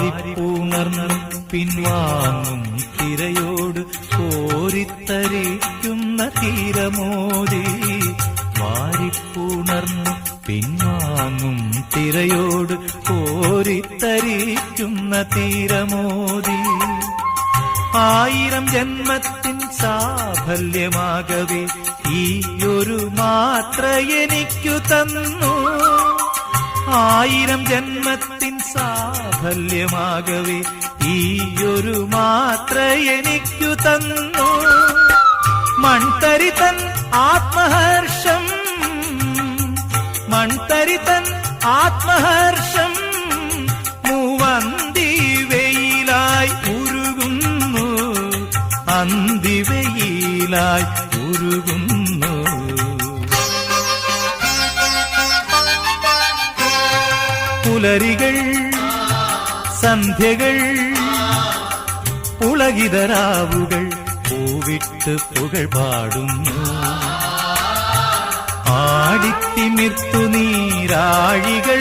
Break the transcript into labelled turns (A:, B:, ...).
A: വാരിപ്പൂണർന്നു പിൻവാങ്ങും തിരയോട് കോരിത്തരിക്കുന്ന തീരമോദി. വാരിപ്പൂണർന്നു പിൻവാങ്ങും തിരയോട് കോരിത്തരിക്കുന്ന തീരമോദി. 1000 ജന്മത്തിൻ സാഫല്യമാകവേ ഈയൊരു മാത്ര എനിക്കു തന്നു. 1000 ജന്മത്തിൻ സാഫല്യമാകവേ ഈയൊരു മാത്ര എനിക്കു തന്നു. മൺതരിതൻ ആത്മഹർഷം, മൺതരിതൻ ആത്മഹർഷം മൂവന്തി വെയിലായി ഉരുകുന്നു, അന്തിവെയിലായി ഉരുകുന്നു. പുലരികൾ സന്ധ്യകൾ പുളകിതരാവുകൾ പൂവിട്ട് പുകൾ പാടുന്നു. ആടിത്തിമിർത്തു നീരാഴികൾ